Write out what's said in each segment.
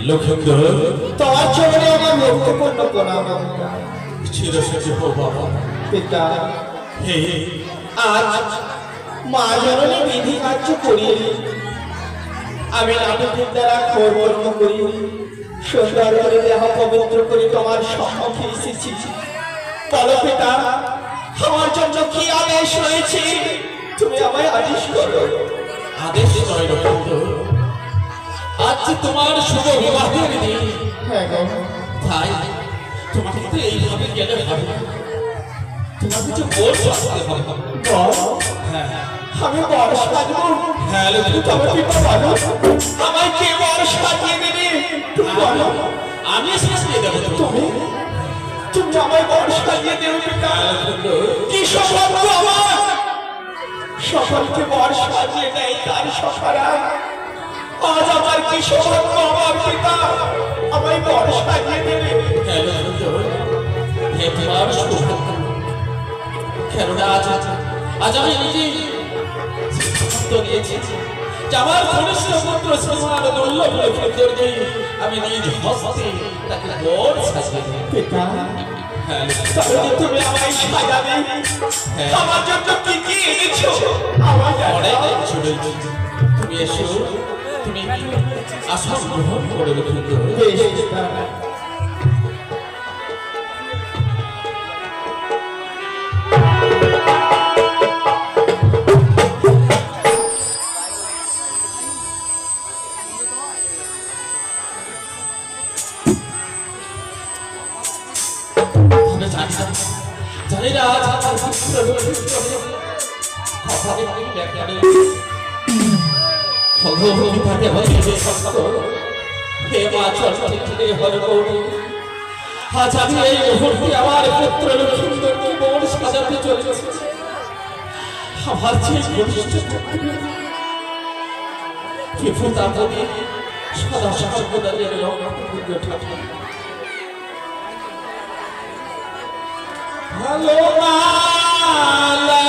লক্ষ্মীন্দর তোমার চরণে আমার ভক্তিপূর্ণ প্রণাম। চিরসেবী হো বাবা। পিতা, হে আজ মা জননী বিধি কার্য করিয়ে আমি নাটকের দ্বারা কর্ম করি সুন্দর করে দেহ পবিত্র করে তোমার সম্মুখে এসেছি। বলো পিতা, আমার জন্য কি আদেশ রয়েছে? তুমি আমায় আদেশ করো। আদেশ নয় লক্ষ্মীন্দর, আজ যে তোমার শুভ বিবাহের দিন। হ্যাঁ গো, তাই তোমাকে তো এইভাবে গেলে হবে না, তোমাকে যে বল আসতে হবে। বল, হ্যাঁ আমি বর সাজবো? হ্যাঁ তবে লক্ষ্মীন্দর, পিতা বলো, আমায় কে বর সাজিয়ে দেবে? তুমি বলো। আমি সাজিয়ে দেবো তুমি তুমি আমায় বর সাজিয়ে দেবে পিতা? লক্ষ্মীন্দর। কি সৌভাগ্য আমার! সকলকে বর সাজিয়ে দেয় তার সখারা। আজ আমার কি সৌভাগ্য আমার পিতা আমায় বর সাজিয়ে দেবে। হ্যাঁ লক্ষ্মীন্দর, হে তোমার সৌভাগ্য। কেননা আজ আমি নিজে সিদ্ধান্ত নিয়েছি যে আমার কনিষ্ঠ পুত্র শ্রীমান দুর্লভ লক্ষ্মীন্দরকে আমি নিজ হস্তে তাকে বর সাজিয়ে দেব। পিতা, হ্যাঁ তাহলে তুমি আমায় সাজাবে? আমার জন্য কি কি এনেছো? আমায় অনেক জানাও। কিছু রয়েছে। তুমি এসো, তুমি আসন গ্রহণ করে লক্ষ্মীন্দর। বেশ পিতা। আমি জানি না আজ আমার পুত্র লক্ষ্মীন্দরের কথা আমি ব্যাখ্যা নেই। ভগবতী থাকে হয়ে সত্য, হে মা চরণে থেকে হল গৌরী। আজ আমি এই মুহূর্তে আমার পুত্র লক্ষ্মীন্দরকে বর সাজাতে চলেছি। আমার যে ঘনিষ্ঠ পিতা প্রতি সদা সর্বদা যেন লক্ষ্মীন্দর থাকে। ভালো মালা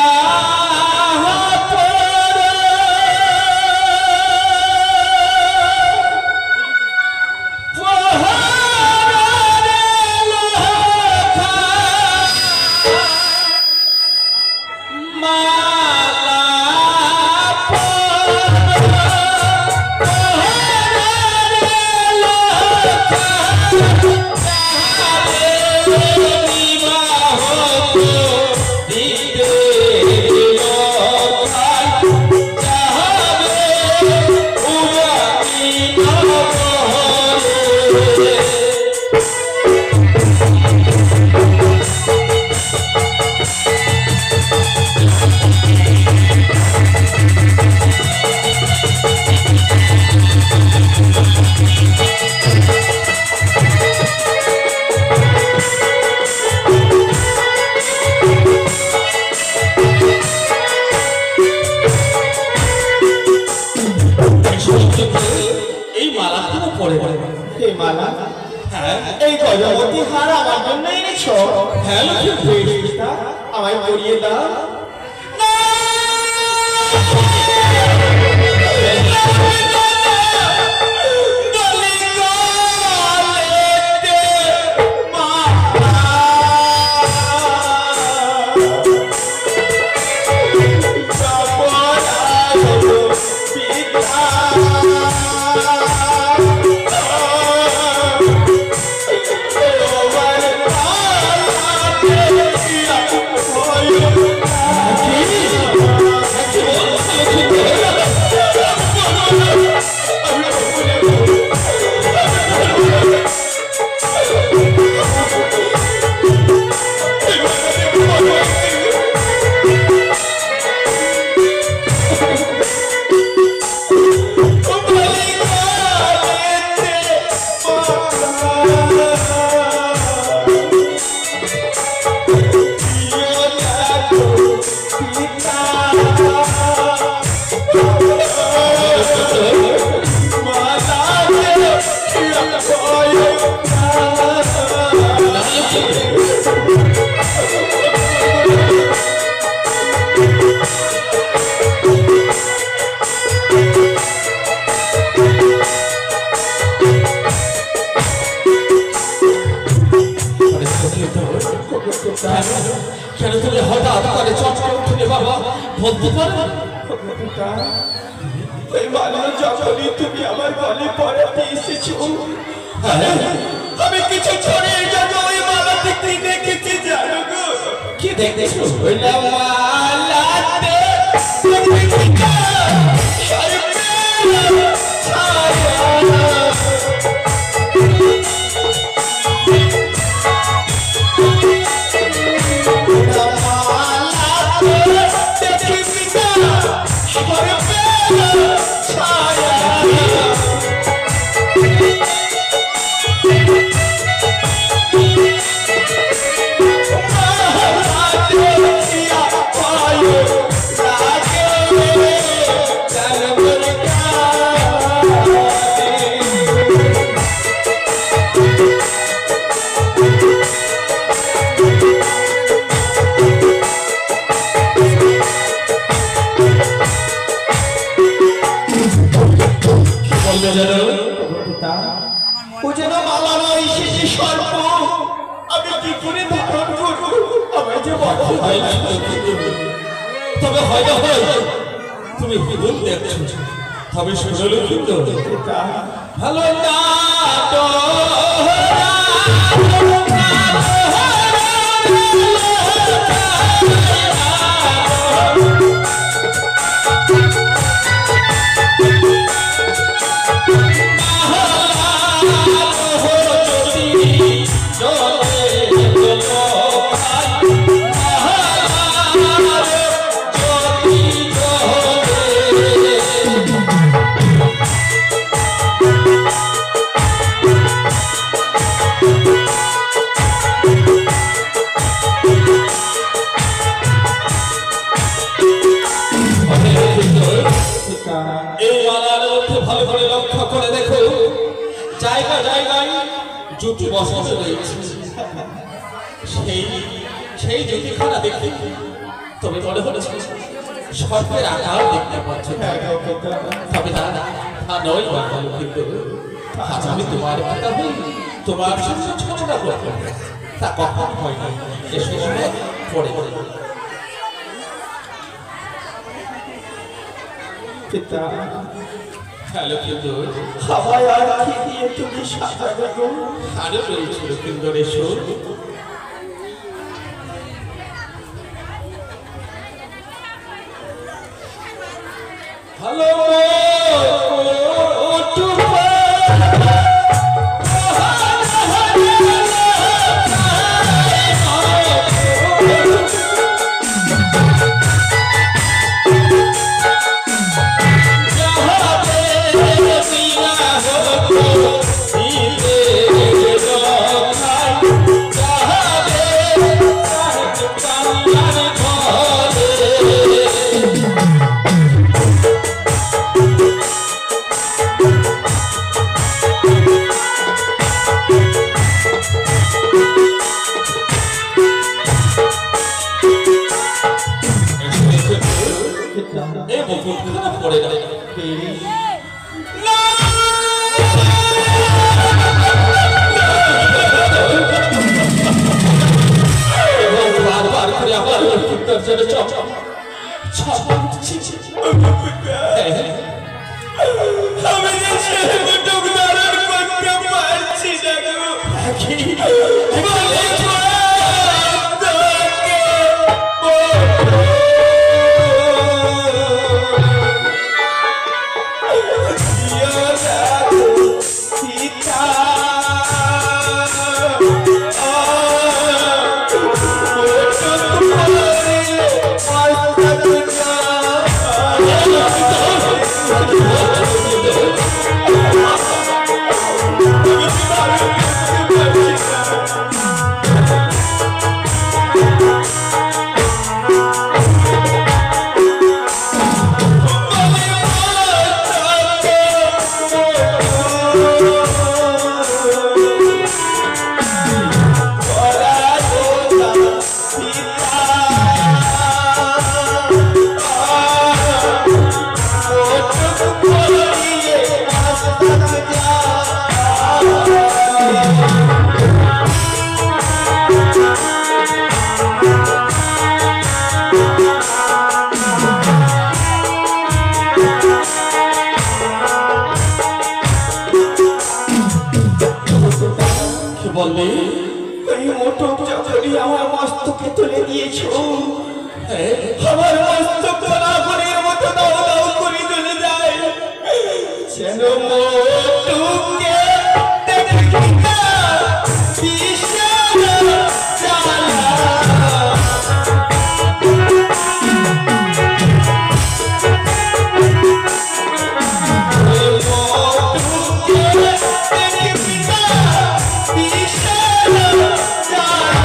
এই মালাগুলো পরে হে মালা, হ্যাঁ এই গজবতী হার আমার জন্য এনেছো? হ্যাঁ লক্ষ্মীন্দর। বেশ পিতা, আমায় পরিয়ে দাও। বাবা বলতে পারো? পিতা, ওই মালা যখনই তুমি আমার গলে পরাতে এসেছো, আমি কিছু ছড়িয়ে যাবো ওই মালাতে কি দেখেছি জানো গো? কি দেখতেছো? ওই না মালাতে পিতা সর্বে ছায়া ও যেন মালা নয়, সে যে সর্প। আমি কি করে ধারণ করবো? আমায় যে বলো। তবে হয় না হয় তুমি ভুল দেখছো। তবে শুনলো কিন্তু ভালো না তো এই মালার মধ্যে ভালো করে লক্ষ্য করে দেখো, জায়গা জায়গায় জুতি বসানো রয়েছে। সেই সেই জুতিখানা দেখতে তবে মনে হচ্ছে সর্পের আকার দেখতে পাচ্ছ। তবে তা নয় বাবা, কিন্তু আজ আমি তোমার পিতা হই, তোমার সঙ্গে ছোটটা করবো, তা কখন হয় না। এসে পড়ে পিতা, হ্যালো কিন্তু আমায় আর কি দিয়ে তুমি সাজাবে গো? আরো রয়েছিল কিন্তু এসো। হ্যালো পড়ে গেল। বারবার করে আমার আমি যে শেরটুক ধারণ করতে পারছি না গো। বলবে ওই মোটক যখনই আমার মস্তকে তুলে দিয়েছো, হ্যাঁ, আমার মস্তক আগুনের মতো দাও দাও করে জ্বলে যায়। যেন মোটকে দেখি না বিষাদ জ্বালা। ওই মোটকে দেখি না বিষাদ জ্বালা।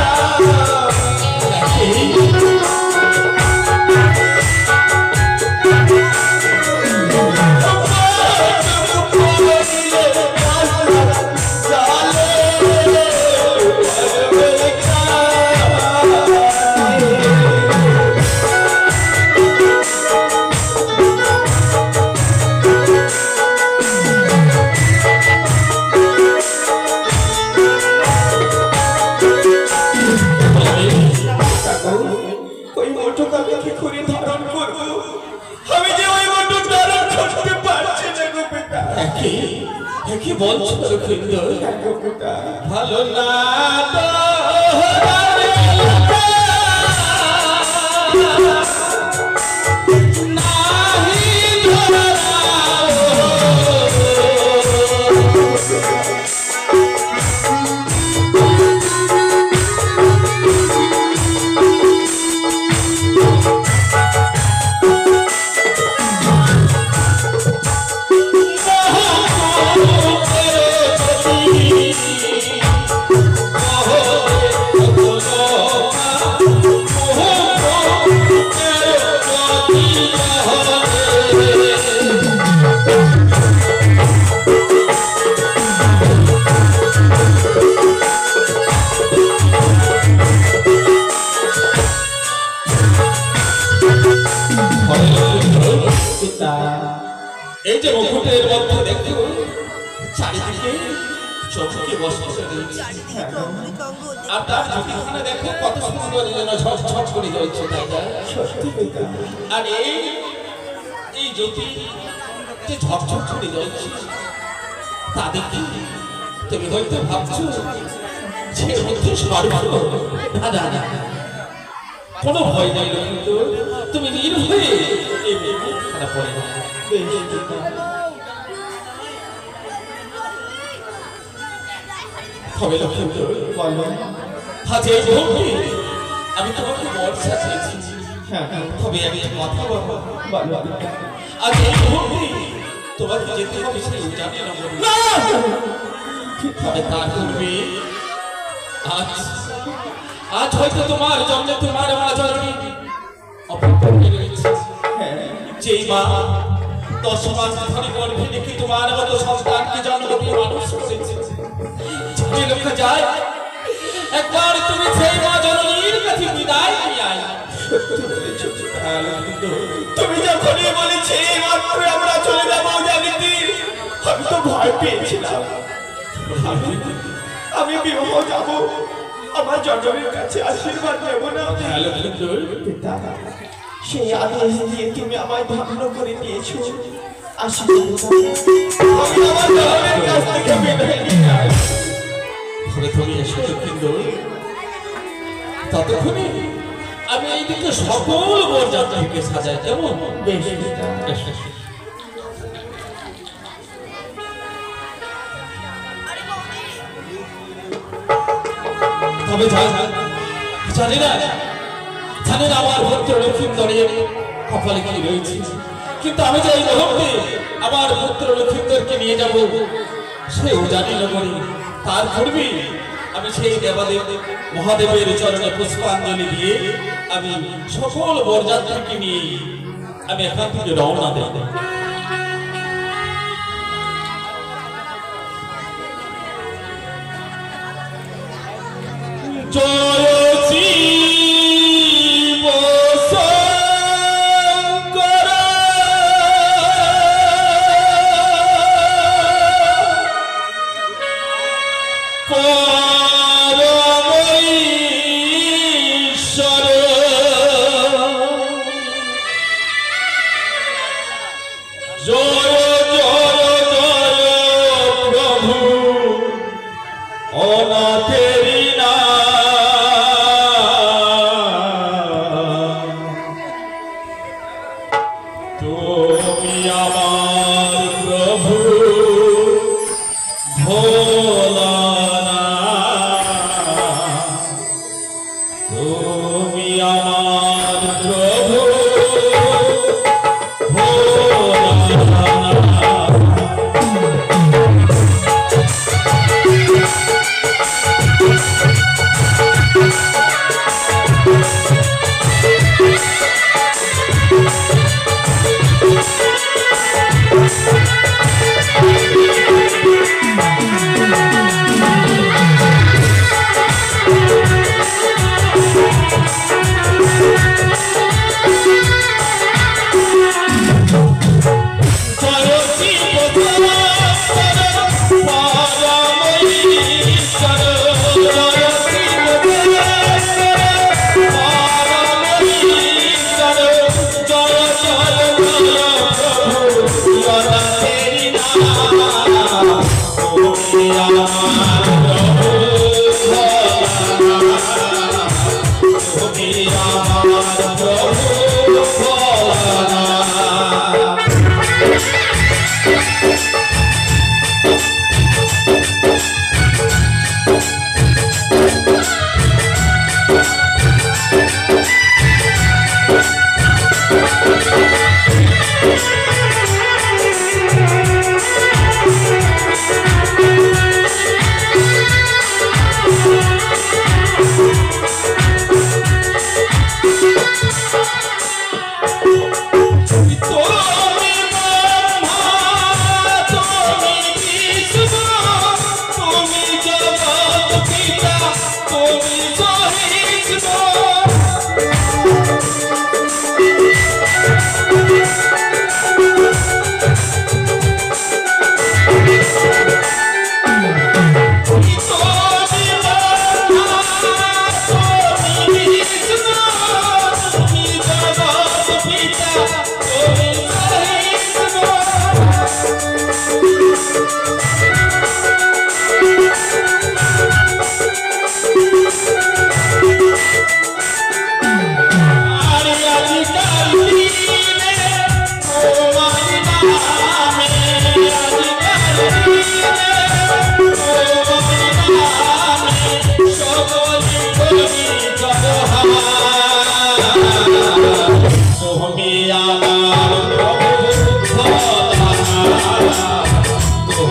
ওই মোটক আমি কি করে ধারণ করবো? আমি যে ওই মোটক ধারণ করতে পারছি না গো পিতা। কি বলছো লক্ষিন্দর? গো পিতা, ভালো না তো এই যে মুকুটের মধ্যে দেখো চারিদিকে চোখে বসে রয়েছে, আর তার ঝুঁকিখানে দেখো কত সুন্দর যেন ঝটঝট করে জ্বলছে, তাই না? সত্যি পিতা। আর এই জ্যোতি যে ঝটঝট করে জ্বলছে তা দেখি তুমি হয়তো ভাবছো যে মধ্যে সর্বার্থ। না, কোনো ভয় নাই কিন্তু তুমি নির্ভয়ে এই মুখখানা পড়ে না। তবে লক্ষিন্দর, আজ এই মুহূর্তে আমি তোমাকে বর্ষা চেয়েছি, তবে আমি কথা বলবো। আজ এই মুহূর্তে তোমাকে যেতে হবে সেই জানি না, তবে তার পূর্বে আজ হয়তো তোমার জন্মে তোমার মা জননী অপেক্ষা করে রয়েছে। যেই মা 10 মাস ধরে গর্ভে রেখে তোমার মতো সন্তানকে জন্ম দিয়ে মানুষ করেছে, যে লোকে যায় একবার তুমি সেই মা জননীর কাছে বিদায় নিয়ে আয়। তুমি যখনই বলেছি মাত্র আমরা চলে যাবো জানিতে, আমি তো ভয় পেয়েছিলাম। আমি বিবাহ যাব, আমার জননীর কাছে আশীর্বাদ নেব না। পিতা, সেই আদেশ দিয়ে তুমি আমায় ধন্য করে দিয়েছো। আমি আমার জননীর কাছ থেকে বিদায় নিয়ে আসি। তুমি এসো কিন্তু ততক্ষণে আমি এইদিকে সকল বরযাত্রীকে সাজাই, কেমন? বেশ পিতা। তবে জানি না আমার পুত্র লক্ষিন্দরের কপালে কি রয়েছে, কিন্তু আমি যে এই মুহূর্তে আমার পুত্র লক্ষিন্দরকে নিয়ে যাব সেও জানি না বলি। তার পূর্বে আমি সেই দেবাদেব মহাদেবের চরণে পুষ্পাঞ্জলি দিয়ে আমি সকল বরযাত্রীকে নিয়ে আমি এখান থেকে রওনা দেব। জয় শিব শঙ্কর, পরমেশ্বর, জয় জয় জয় প্রভু অনাথ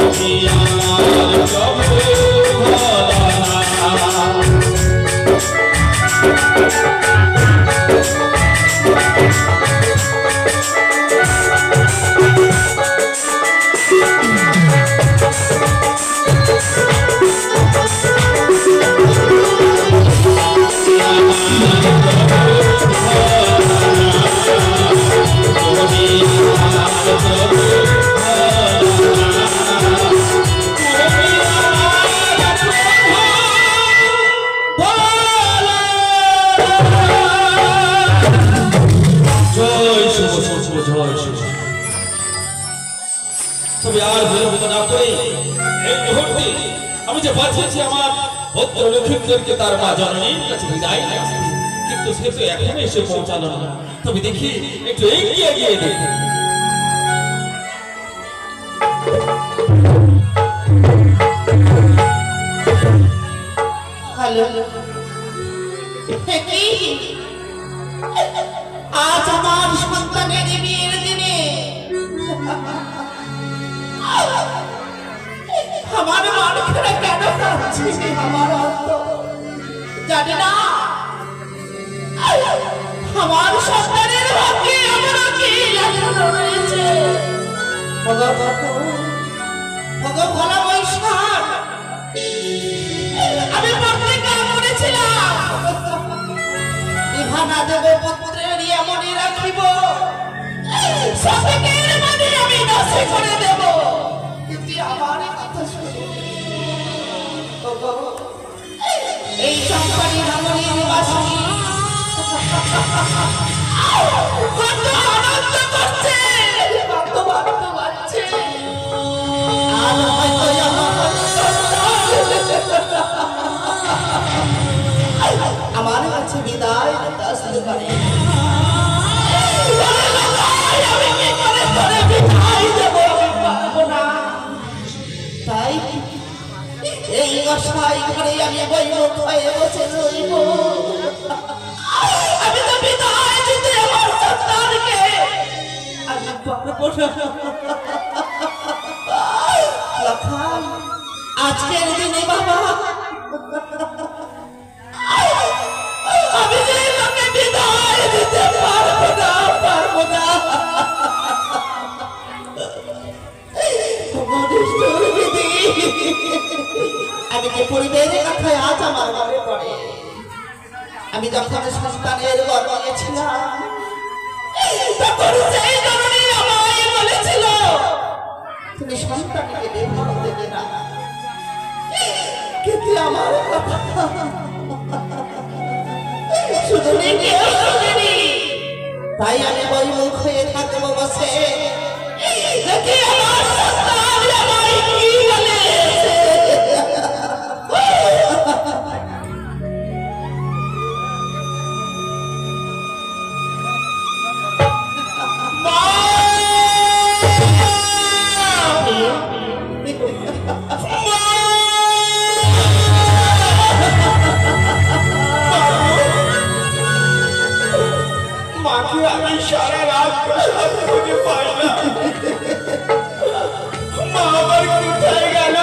তুমি আমার প্রভু আমি যে বাঁচিয়েছি আমার ভদ্র লক্ষ্মীদেরকে তার মা জননীর কাছে বিদায় দিয়েছি, কিন্তু সে তো এখন এসে পৌঁছালো না। তবে দেখি একটু এগিয়ে গিয়ে দেখি। হ্যালো, আজ আমার সন্তানের বিয়ের দিনে আমার মানুষরা কেন কাঁদছে? আমার জানি না আমার সন্তানের ভাগ্যে আমার কি রয়েছে। ভগবান বৈশাখ আমি প্রতিজ্ঞা করেছিলাম ইহানা দেব পুত্রের এমনই রাখিব, সবেকের মানে আমি নাশে করে দেব। কিন্তু আমার কথা শুনে এই চম্পানি রামণীর নিবাসী কত আনন্দ করছে, কত আনন্দ পাচ্ছে। আর হয়তো আমার কাছে বিদায় আসতে পারে। আমি কি করে তোরে বিদায় দেব? আমি পারবো না। তাই এই অসহায় ঘরে আমি বইমুখ হয়ে বসে রইব। আমি তো বিদায় দিতে আমার সন্তানকে আমি পারবো না। লক্ষণ, আজকের দিনে বাবা আমি যে তোকে বিদায় দিতে পারবো না, পারবো না। আমি যে পরিবারের কথায় আজ আমার মনে পড়ে, আমি যখন সন্তানের গর্ভ নিয়েছিলাম তখন সেই জননী আমায় বলেছিল তুমি সন্তানকে বিবাহ দেবে না। কিন্তু আমার কথা শুধুনি কেউ শুনেনি। তাই আমি বইমুখ হয়ে থাকবো বসে, দেখি আমার সন্তান আমায় কি বলে। মাকে আমি সারা রাত প্রসাদ খুঁজে পাই না। মা আমার কোথায় গেল?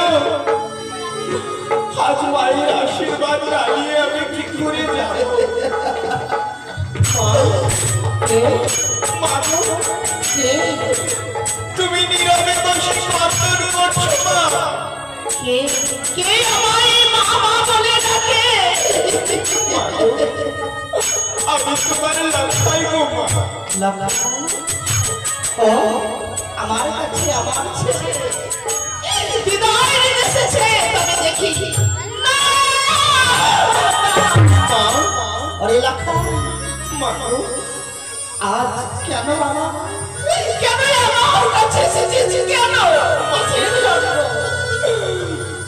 আজ মায়ের আশীর্বাদ না নিয়ে আমি কি করে যাব? তুমি নীরবে বসে প্রার্থন করছো মা? কে আমায় মা মা বলে ডাকে? আমি তোমার লক্ষ্যাই গো মা। ও আমার কাছে আমার ছেলে বিদায় নিতে এসেছে। তবে দেখি ওরে লক্ষ্য, আজ কেন বাবা, কেন আমার কাছে এসেছিস? কেন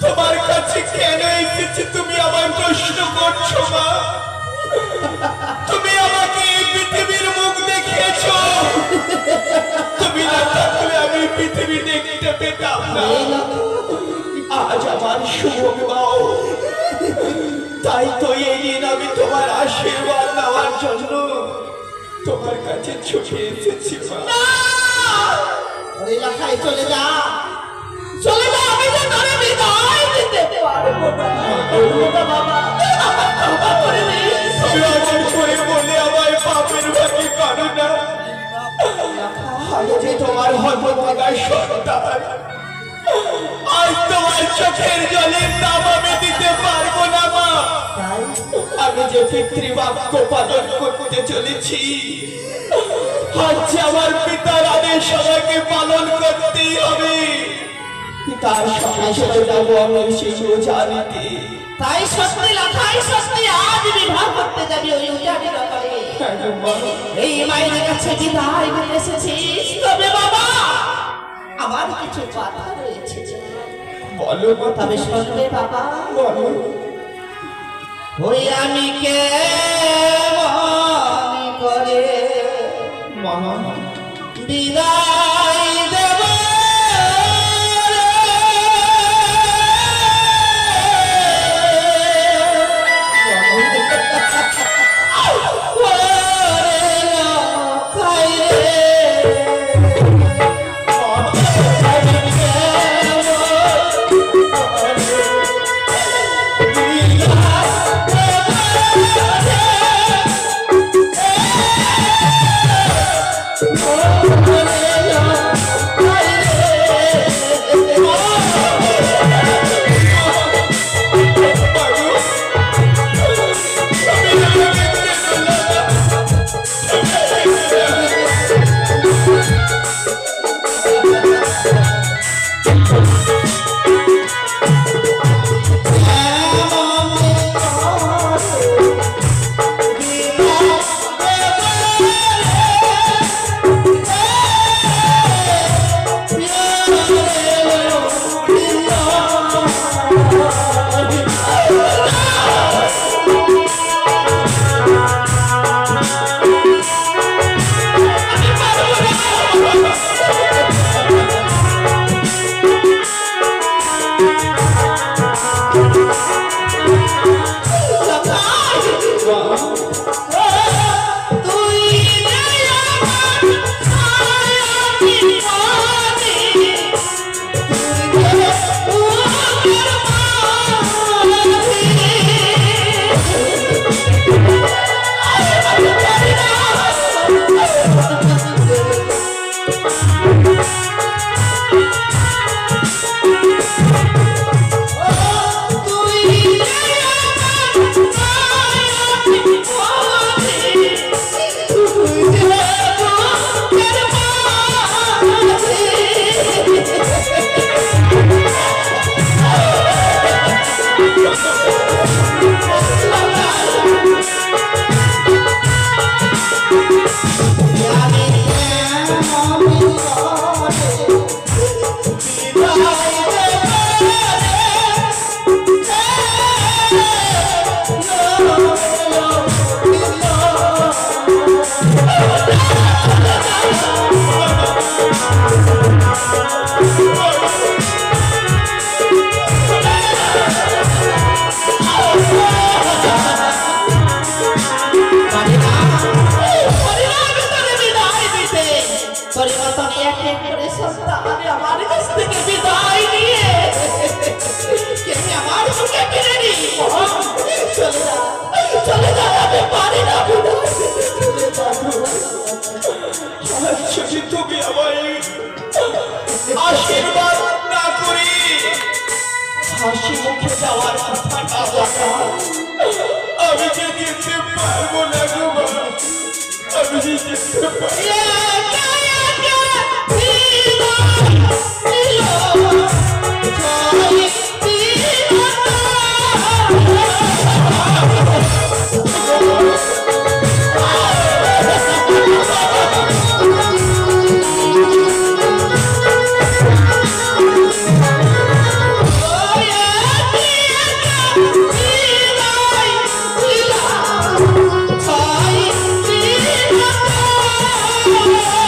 তোমার কাছে কেন এসেছি তুমি আমার প্রশ্ন করছো মা? তুমি আমাকে এই পৃথিবীর মুখ দেখিয়েছো, তুমি না থাকলে আমি পৃথিবী দেখতে পেতাম না। আজ আমার শুভ বিবাহ, তাই তো এই দিন আমি তোমার আশীর্বাদ নেওয়ার জন্য তোমার কাছে ছুটে এসেছি মা। চলে যা, চলে যা। করবো না বাবা, এমন করে বলে আমায় পাপের ভাগে করো না। আমি যে তোমার হতভাগার সন্তান, আজ তোমার চোখের জলের দাম আমি দিতে পারবো না মা। আমি যে পিতৃবাক্য পালন করতে চলেছি, আজ আমার পিতার আদেশ আমাকে পালন করতেই হবে। পিতার সঙ্গে চলে যাবো আমি শিশু জানিতে। তাই সত্যি লাখাই সত্যি আজ বিবাহ করতে যাবি ওই উজানি নগরে। এই মায়ের কাছে বিদায় নিতে এসেছিস, তবে বাবা আমার কিছু কথা রয়েছে। বলো তবে শুনবে বাবা, বলো। ওই আমি কে মনে করে মামা বিদায় দেব যদি তুমি আমায় আশীর্বাদ না করে হাসি মুখে যাওয়ার কথাটা বলো, আমি যে যেতে পারবো না গো মা, আমি যে যেতে পারবো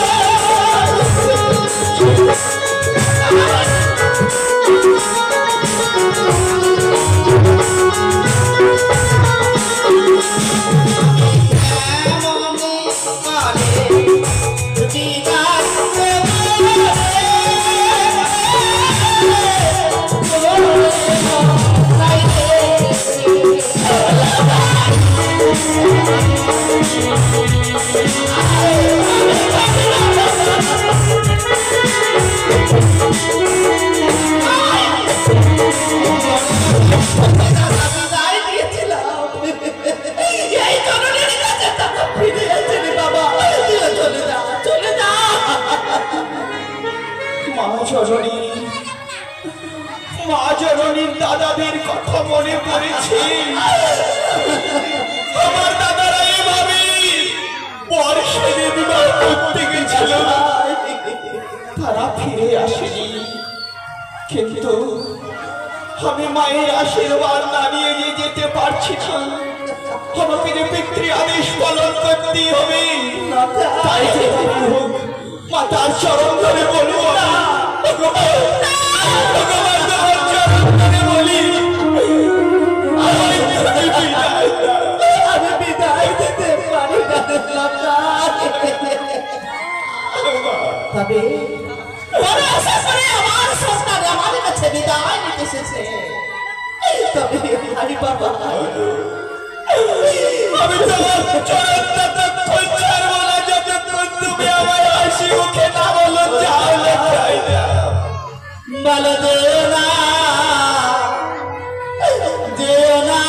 Oh মা জননীর দাদাদের কথা মনে পড়েছে। আমার দাদারা এভাবে বর্ষে বিবাহ করতে গেছিল, তারা ফিরে আসেনি। কিন্তু আমি মায়ের আশীর্বাদ না নিয়ে যেতে পারছি না। আমাকে যে পিতৃ আদেশ পালন করতে হবে, তাই যেভাবে হোক মাতার চরণ ধরে বলবো, ভগবান তোমার চরণ ধরে বলি আমি বিদায় দিতে পারি না তবে বড় আশা করে আমার সন্তান আমার কাছে বিদায় নিতে এসেছে। তবে আরে বাবা, আমি তোমার চরণ ততক্ষণ ছাড়বো না যতক্ষণ তুমি আমার হাসি মুখে না বলো যাও লেখাই না। বলো যেও না, যেও না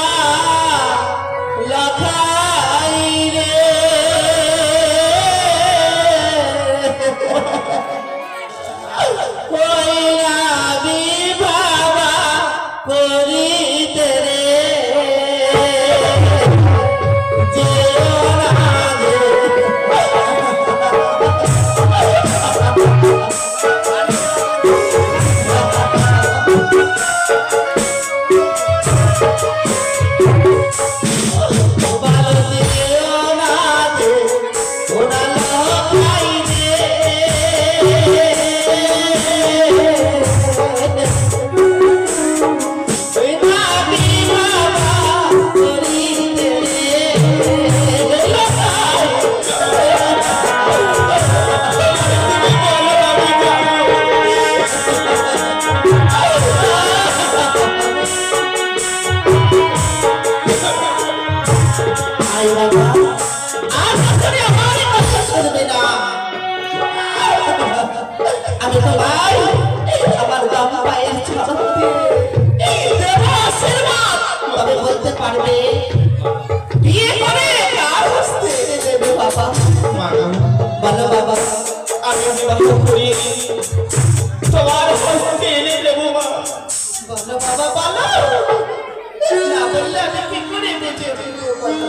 লখাই রে, ওই আমি বাবা করিতে রে, যেও না আমি তো ভাই আমার বাম পায়ের ছাড়তে দেব আশীর্বাদ। তবে বলতে পারবে বিয়ে করে কার হস্তে দেবে বাবা? বলো বাবা। আমি বিবাহ করিয়ে তোমার হস্তে এনে দেবো মা। বলো বাবা, বলো। না বললে আমি কি করে বেঁচে থাকবো বলো?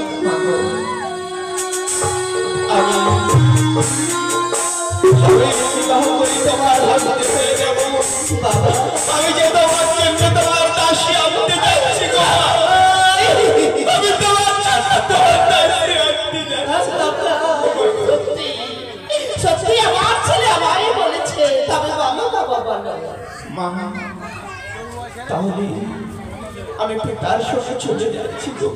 আমি বিবাহ করি তোমার হস্তে পেয়ে দেবো বাবা। আমি যে তোমার জন্য তোমার দাসী আনতে যাচ্ছি গো। আমি তোমার জন্য তোমার দাসী আনতে যাচ্ছি। সত্যি সত্যি আমার ছেলে আমায় বলেছে। তবে বলো বাবা, বলো। মা, তাহলে আমি পিতার সঙ্গে চলে যাচ্ছি গো।